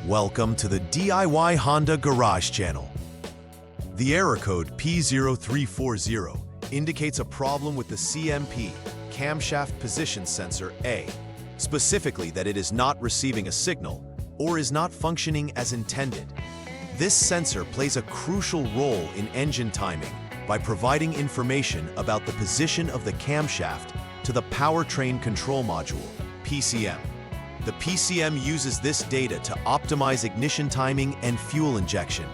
Welcome to the DIY Honda Garage channel. The error code P0340 indicates a problem with the CMP, Camshaft Position sensor A, specifically that it is not receiving a signal or is not functioning as intended. This sensor plays a crucial role in engine timing by providing information about the position of the camshaft to the Powertrain Control Module, PCM. The PCM uses this data to optimize ignition timing and fuel injection.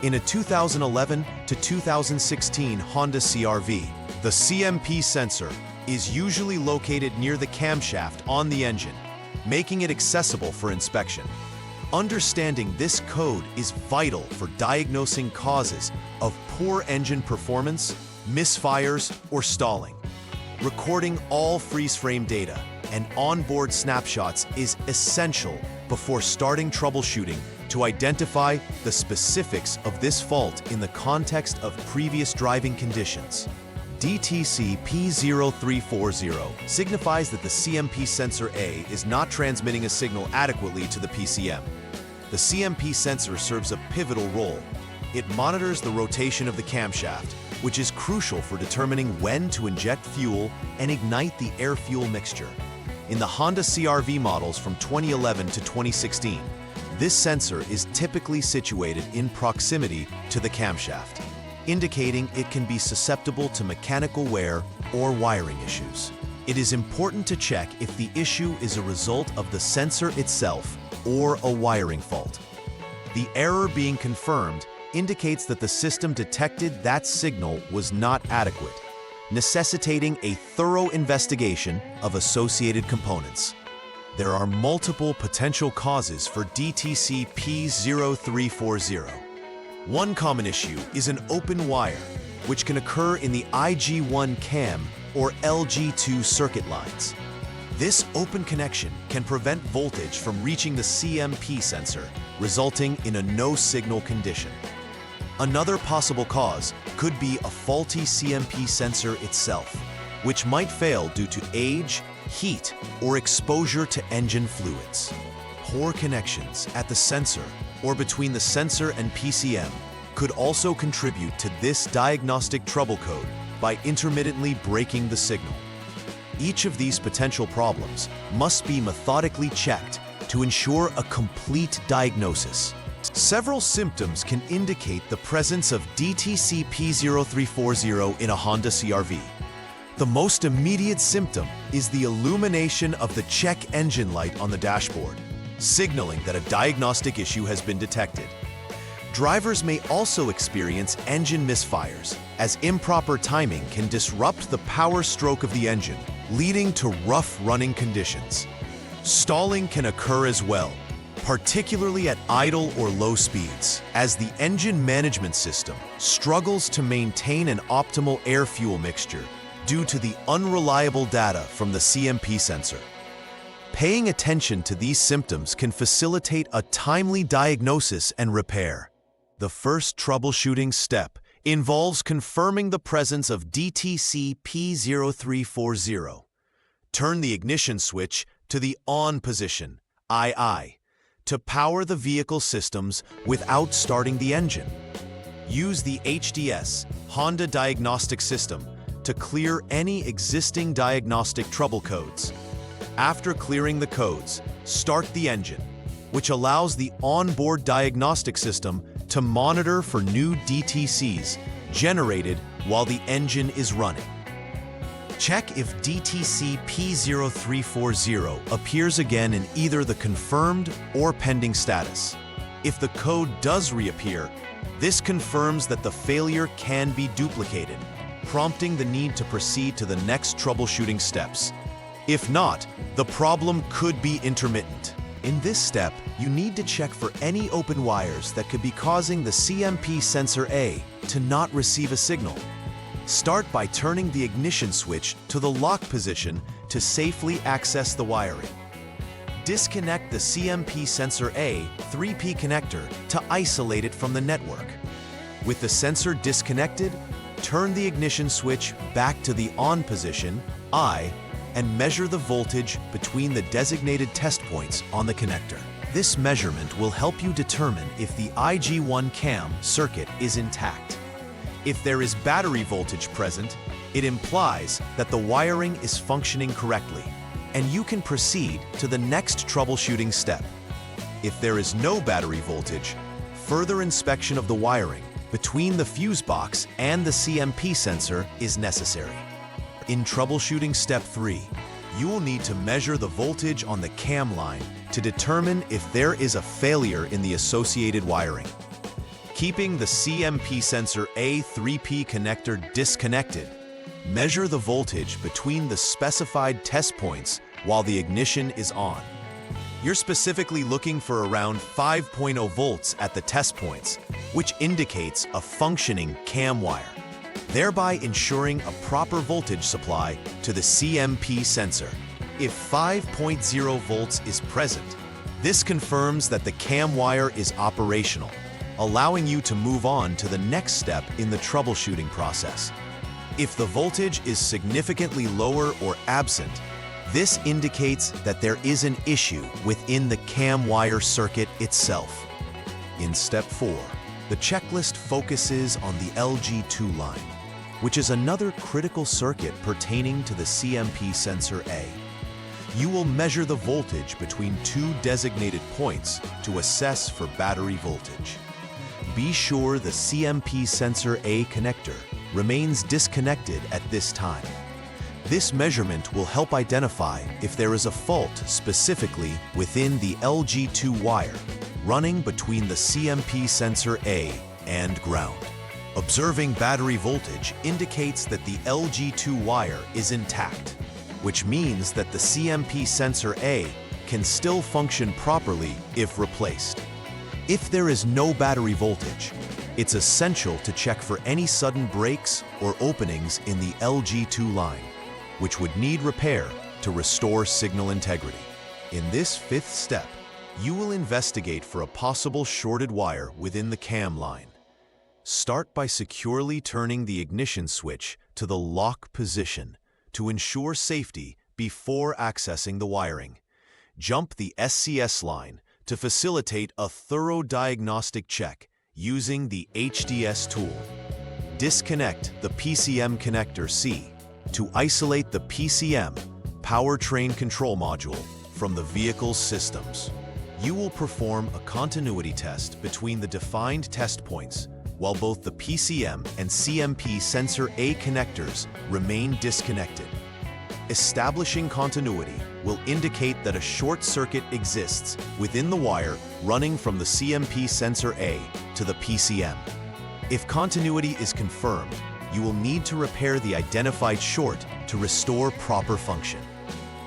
In a 2011 to 2016 Honda CRV, the CMP sensor is usually located near the camshaft on the engine, making it accessible for inspection. Understanding this code is vital for diagnosing causes of poor engine performance, misfires, or stalling. Recording all freeze-frame data and onboard snapshots is essential before starting troubleshooting to identify the specifics of this fault in the context of previous driving conditions. DTC P0340 signifies that the CMP sensor A is not transmitting a signal adequately to the PCM. The CMP sensor serves a pivotal role. It monitors the rotation of the camshaft, which is crucial for determining when to inject fuel and ignite the air-fuel mixture. In the Honda CRV models from 2011 to 2016, this sensor is typically situated in proximity to the camshaft, indicating it can be susceptible to mechanical wear or wiring issues. It is important to check if the issue is a result of the sensor itself or a wiring fault. The error being confirmed indicates that the system detected that signal was not adequate, necessitating a thorough investigation of associated components. There are multiple potential causes for DTC P0340. One common issue is an open wire, which can occur in the IG1 cam or LG2 circuit lines. This open connection can prevent voltage from reaching the CMP sensor, resulting in a no-signal condition. Another possible cause could be a faulty CMP sensor itself, which might fail due to age, heat, or exposure to engine fluids. Poor connections at the sensor or between the sensor and PCM could also contribute to this diagnostic trouble code by intermittently breaking the signal. Each of these potential problems must be methodically checked to ensure a complete diagnosis. Several symptoms can indicate the presence of DTC P0340 in a Honda CRV. The most immediate symptom is the illumination of the check engine light on the dashboard, signaling that a diagnostic issue has been detected. Drivers may also experience engine misfires, as improper timing can disrupt the power stroke of the engine, leading to rough running conditions. Stalling can occur as well, particularly at idle or low speeds, as the engine management system struggles to maintain an optimal air-fuel mixture due to the unreliable data from the CMP sensor. Paying attention to these symptoms can facilitate a timely diagnosis and repair. The first troubleshooting step involves confirming the presence of DTC P0340. Turn the ignition switch to the on position, II, to power the vehicle systems without starting the engine. Use the HDS, Honda Diagnostic System, to clear any existing diagnostic trouble codes. After clearing the codes, start the engine, which allows the onboard diagnostic system to monitor for new DTCs generated while the engine is running. Check if DTC P0340 appears again in either the confirmed or pending status. If the code does reappear, this confirms that the failure can be duplicated, prompting the need to proceed to the next troubleshooting steps. If not, the problem could be intermittent. In this step, you need to check for any open wires that could be causing the CMP sensor A to not receive a signal. Start by turning the ignition switch to the lock position to safely access the wiring. Disconnect the CMP sensor A 3P connector to isolate it from the network. With the sensor disconnected, turn the ignition switch back to the on position, I, and measure the voltage between the designated test points on the connector. This measurement will help you determine if the IG1 cam circuit is intact. If there is battery voltage present, it implies that the wiring is functioning correctly, and you can proceed to the next troubleshooting step. If there is no battery voltage, further inspection of the wiring between the fuse box and the CMP sensor is necessary. In troubleshooting step 3, you will need to measure the voltage on the cam line to determine if there is a failure in the associated wiring. Keeping the CMP sensor A3P connector disconnected, measure the voltage between the specified test points while the ignition is on. You're specifically looking for around 5.0 volts at the test points, which indicates a functioning cam wire, thereby ensuring a proper voltage supply to the CMP sensor. If 5.0 volts is present, this confirms that the cam wire is operational, allowing you to move on to the next step in the troubleshooting process. If the voltage is significantly lower or absent, this indicates that there is an issue within the cam wire circuit itself. In step 4, the checklist focuses on the LG2 line, which is another critical circuit pertaining to the CMP sensor A. You will measure the voltage between two designated points to assess for battery voltage. Be sure the CMP sensor A connector remains disconnected at this time. This measurement will help identify if there is a fault specifically within the LG2 wire running between the CMP sensor A and ground. Observing battery voltage indicates that the LG2 wire is intact, which means that the CMP sensor A can still function properly if replaced. If there is no battery voltage, it's essential to check for any sudden breaks or openings in the LG2 line, which would need repair to restore signal integrity. In this 5th step, you will investigate for a possible shorted wire within the cam line. Start by securely turning the ignition switch to the lock position to ensure safety before accessing the wiring. Jump the SCS line to facilitate a thorough diagnostic check using the HDS tool. Disconnect the PCM connector C to isolate the PCM powertrain control module from the vehicle's systems. You will perform a continuity test between the defined test points while both the PCM and CMP sensor A connectors remain disconnected. Establishing continuity will indicate that a short circuit exists within the wire running from the CMP sensor A to the PCM. If continuity is confirmed, you will need to repair the identified short to restore proper function.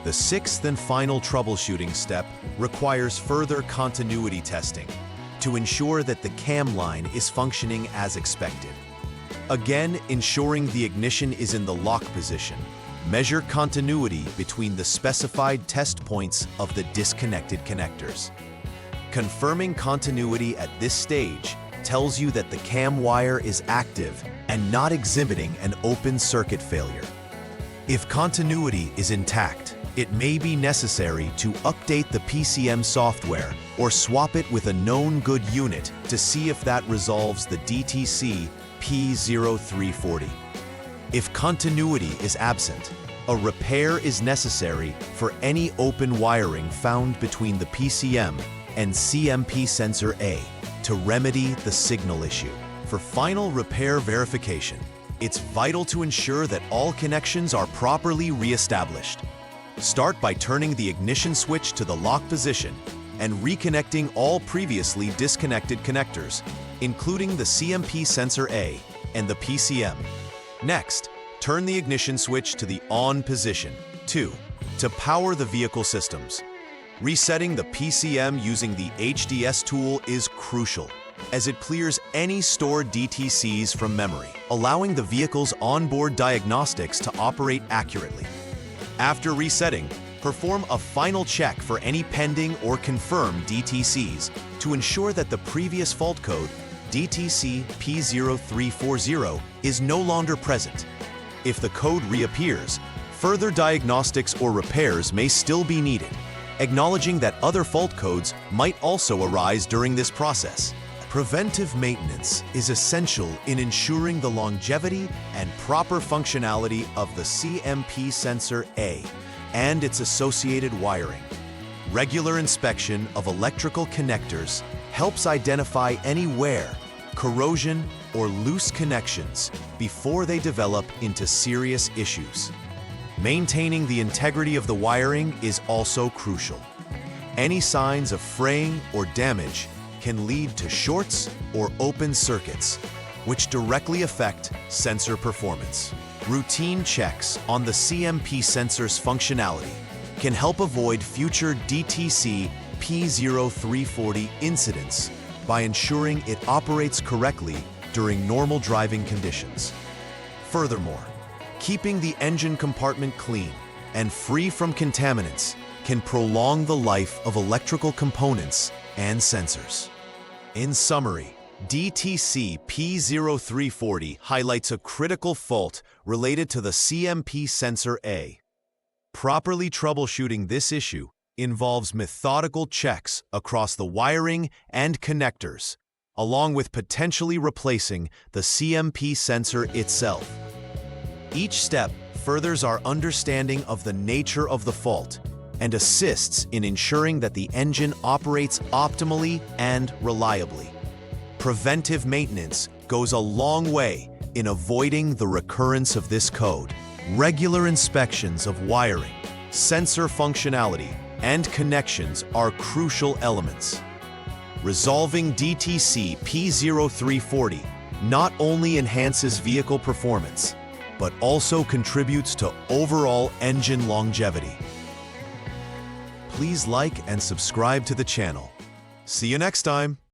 The 6th and final troubleshooting step requires further continuity testing to ensure that the cam line is functioning as expected. Again, ensuring the ignition is in the lock position, measure continuity between the specified test points of the disconnected connectors. Confirming continuity at this stage tells you that the cam wire is active and not exhibiting an open circuit failure. If continuity is intact, it may be necessary to update the PCM software or swap it with a known good unit to see if that resolves the DTC P0340. If continuity is absent, a repair is necessary for any open wiring found between the PCM and CMP sensor A to remedy the signal issue. For final repair verification, it's vital to ensure that all connections are properly re-established. Start by turning the ignition switch to the lock position and reconnecting all previously disconnected connectors, including the CMP sensor A and the PCM. Next, turn the ignition switch to the on position. 2. To power the vehicle systems. Resetting the PCM using the HDS tool is crucial, as it clears any stored DTCs from memory, allowing the vehicle's onboard diagnostics to operate accurately. After resetting, perform a final check for any pending or confirmed DTCs to ensure that the previous fault code, DTC P0340, is no longer present. If the code reappears, further diagnostics or repairs may still be needed. acknowledging that other fault codes might also arise during this process. Preventive maintenance is essential in ensuring the longevity and proper functionality of the CMP sensor A and its associated wiring. Regular inspection of electrical connectors helps identify any wear, corrosion, or loose connections before they develop into serious issues. Maintaining the integrity of the wiring is also crucial. Any signs of fraying or damage can lead to shorts or open circuits, which directly affect sensor performance. Routine checks on the CMP sensor's functionality can help avoid future DTC P0340 incidents by ensuring it operates correctly during normal driving conditions. Furthermore, keeping the engine compartment clean and free from contaminants can prolong the life of electrical components and sensors. In summary, DTC P0340 highlights a critical fault related to the CMP sensor A. Properly troubleshooting this issue involves methodical checks across the wiring and connectors, along with potentially replacing the CMP sensor itself. Each step furthers our understanding of the nature of the fault and assists in ensuring that the engine operates optimally and reliably. Preventive maintenance goes a long way in avoiding the recurrence of this code. Regular inspections of wiring, sensor functionality, and connections are crucial elements. Resolving DTC P0340 not only enhances vehicle performance, but also contributes to overall engine longevity. Please like and subscribe to the channel. See you next time.